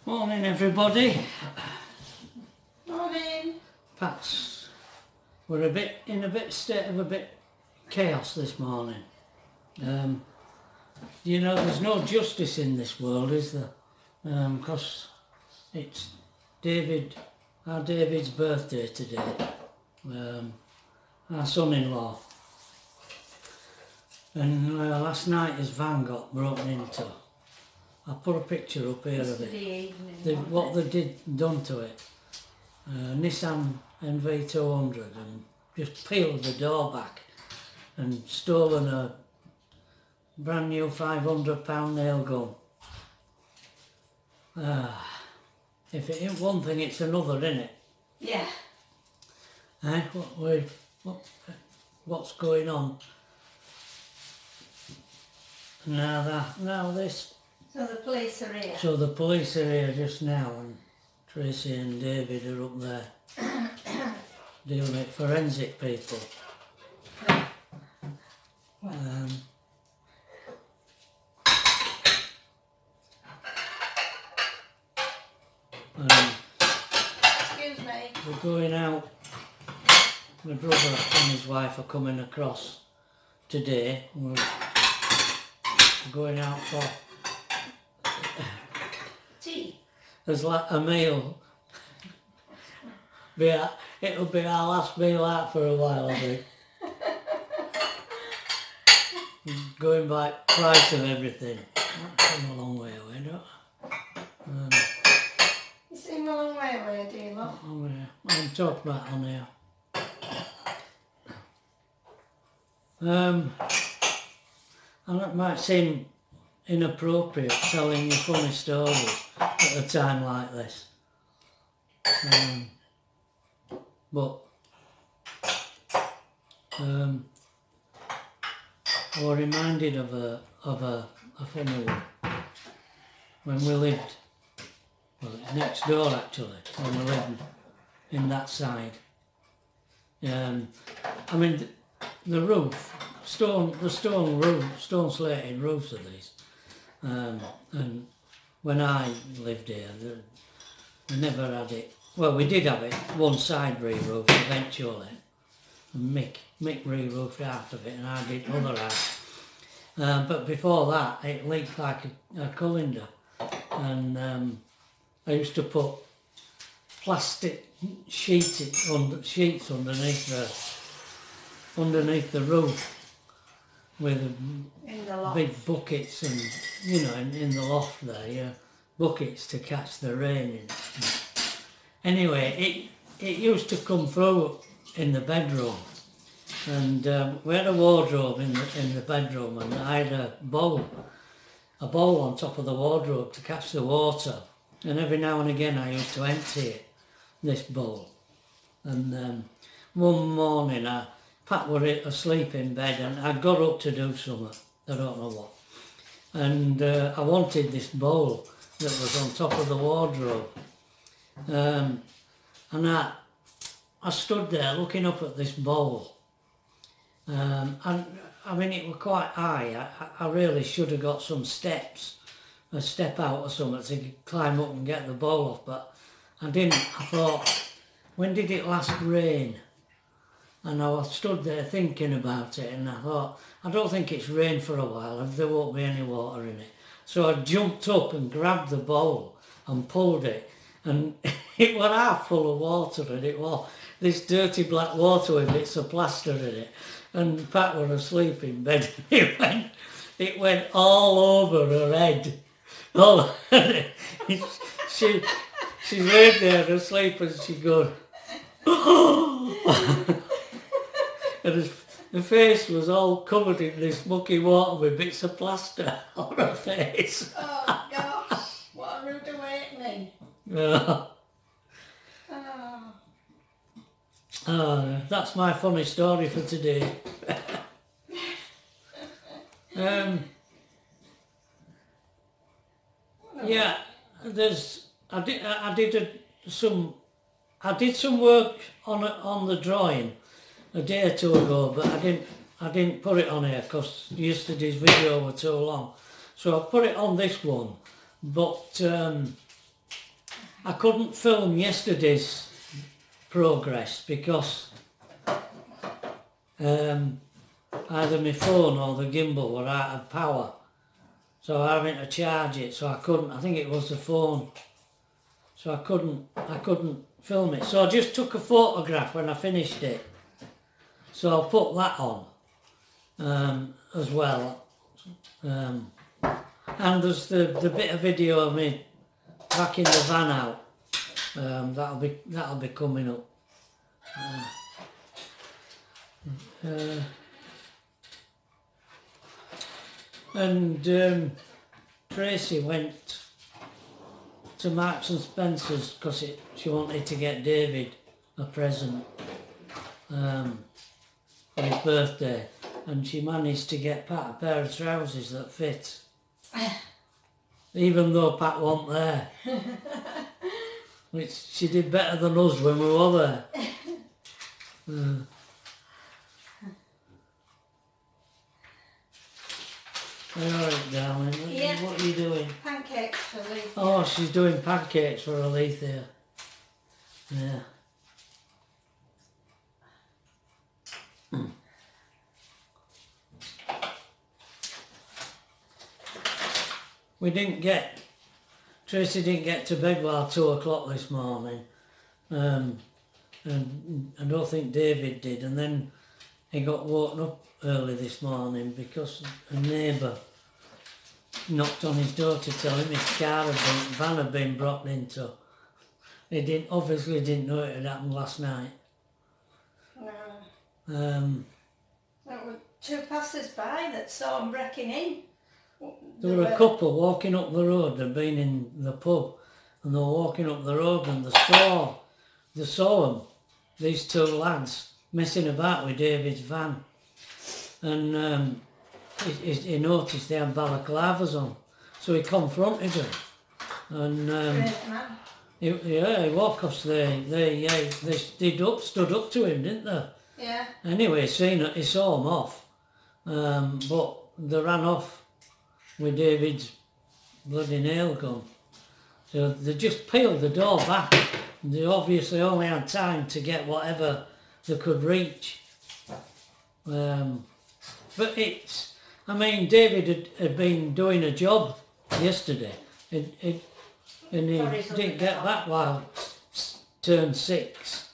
Morning everybody. Morning. Perhaps we're in a bit state of chaos this morning. You know, there's no justice in this world, is there? Because it's our David's birthday today, our son-in-law. And last night his van got broken into. I put a picture up here of it. What they done to it. Nissan NV200, and just peeled the door back and stolen a brand new £500 nail gun. If it ain't one thing, it's another, innit? Yeah. What's going on? Now this. So the police are here. So the police are here just now, and Tracy and David are up there dealing with forensic people. Excuse me. We're going out. My brother and his wife are coming across today. We're going out for tea. There's like a meal. It'll be our last meal out for a while, I think. Going by price of everything. That's come a long way away, don't I? You seem a long way away, do you, love? I'm talking about on here. And it might seem inappropriate telling you funny stories at a time like this. But I was reminded of a funny one when we lived, well, it's next door actually, when we lived in that side. I mean, the roof, stone slated roofs of these, and when I lived here, we never had it. Well, we did have it one side re-roofed eventually. Mick re-roofed half of it, and I did the other half. But before that, it leaked like a colander, and I used to put plastic sheets underneath the roof with big buckets, and you know, in the loft there, yeah, buckets to catch the rain in. Anyway, it used to come through in the bedroom, and we had a wardrobe in the bedroom, and I had a bowl on top of the wardrobe to catch the water, and every now and again I used to empty this bowl. And one morning, Pat were asleep in bed, and I got up to do something, I don't know what, and I wanted this bowl that was on top of the wardrobe. And I stood there looking up at this bowl, and I mean, it was quite high. I really should have got some steps, a step out or something to climb up and get the bowl off, but I didn't. I thought, when did it last rain? And I stood there thinking about it, and I thought, I don't think it's rained for a while, and there won't be any water in it. So I jumped up and grabbed the bowl and pulled it, and it was half full of water, and it was this dirty black water with bits of plaster in it. And Pat was asleep in bed. It went all over her head. She laid there asleep, and she goes, and the face was all covered in this mucky water with bits of plaster on her face. Oh gosh, what a rude awakening. That's my funny story for today. Yeah, I did some work on the drawing a day or two ago, but I didn't put it on here because yesterday's video was too long. So I put it on this one, but I couldn't film yesterday's progress because either my phone or the gimbal were out of power, so I having to charge it. So I couldn't. I think it was the phone. So I couldn't film it. So I just took a photograph when I finished it. So I'll put that on as well. And there's the bit of video of me packing the van out. That'll be coming up. And Tracy went to Marks and Spencer's because she wanted to get David a present for his birthday, and she managed to get Pat a pair of trousers that fit, even though Pat wasn't there. Which she did better than us when we were there. Alright, darling, what are you doing? Pancakes for Leith. Oh, she's doing pancakes for Alethea. Yeah. Tracy didn't get to bed by 2 o'clock this morning. And I don't think David did. And then he got woken up early this morning because a neighbour knocked on his door to tell him his van had been broken into. He obviously didn't know it had happened last night. No. There were 2 passers-by that saw him breaking in. There were a couple walking up the road. They'd been in the pub, and they were walking up the road, and they saw them, these 2 lads, messing about with David's van. And he noticed they had balaclavas on, so he confronted them. And he walked because they stood up to him, didn't they? Yeah. Anyway, he saw them off, but they ran off with David's bloody nail gun. So they just peeled the door back. They obviously only had time to get whatever they could reach. But David had been doing a job yesterday, and he didn't get back while turned 6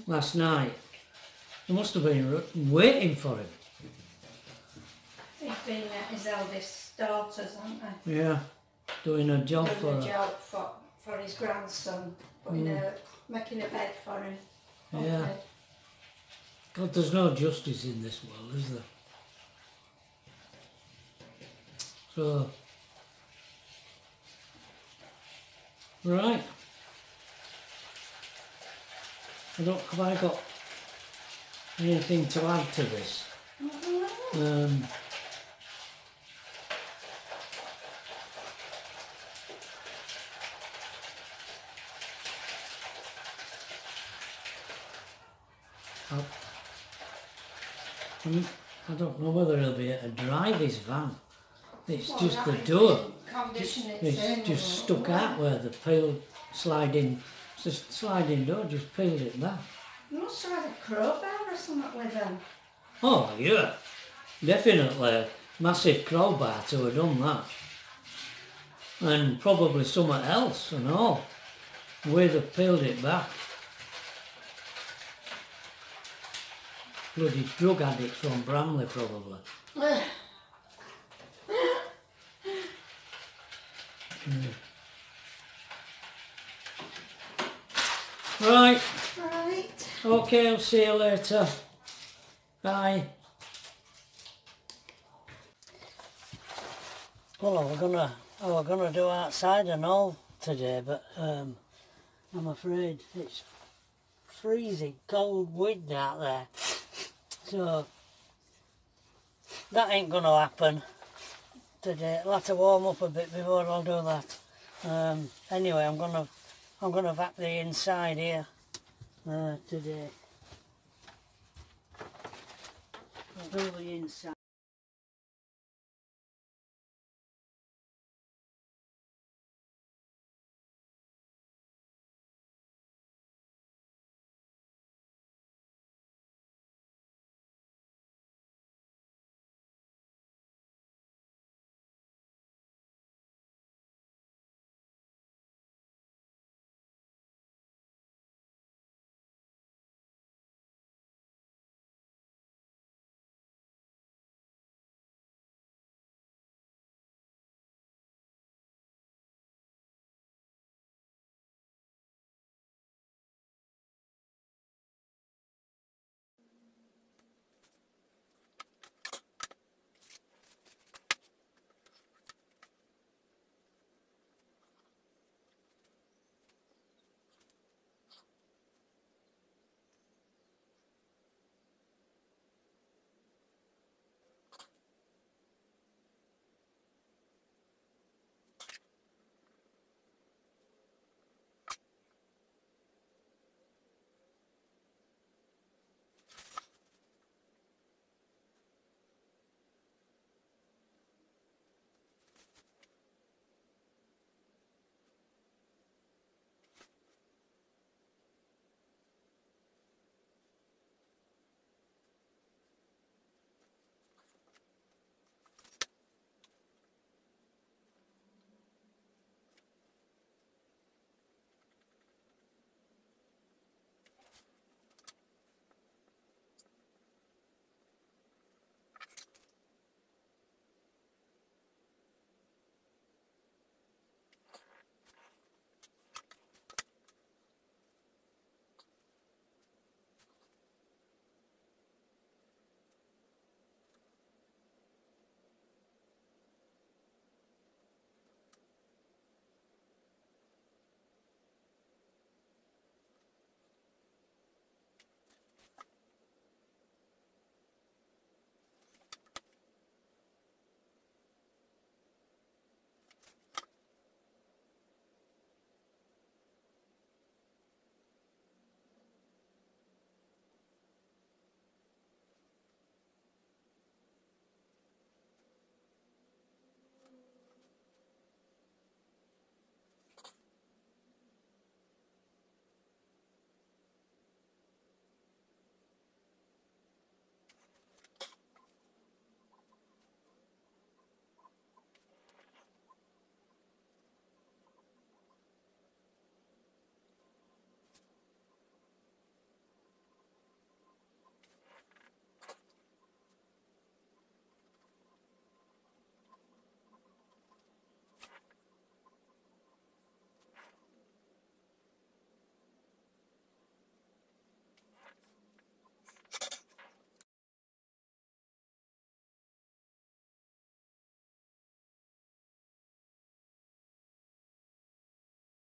last night. They must have been waiting for him. He's been at his eldest daughter's, hasn't he? Yeah, doing a job for her. Doing a job for his grandson, making a bed for him. Yeah. God, there's no justice in this world, is there? So, right. Have I got anything to add to this? I don't know whether he'll be able to drive his van. It's just the door. It's just stuck out where the sliding door just peeled it back. You must have had a crowbar or something with him. Oh yeah, definitely massive crowbar to have done that. And probably something else and all. The way they peeled it back. Bloody drug addicts from Bramley, probably. Right. Okay, I'll see you later. Bye. Well, we're gonna do outside and all today, but I'm afraid it's freezing cold wind out there. So that ain't gonna happen today. I'll have to warm up a bit before I'll do that. Anyway, I'm gonna vac the inside here today. I'll do the inside.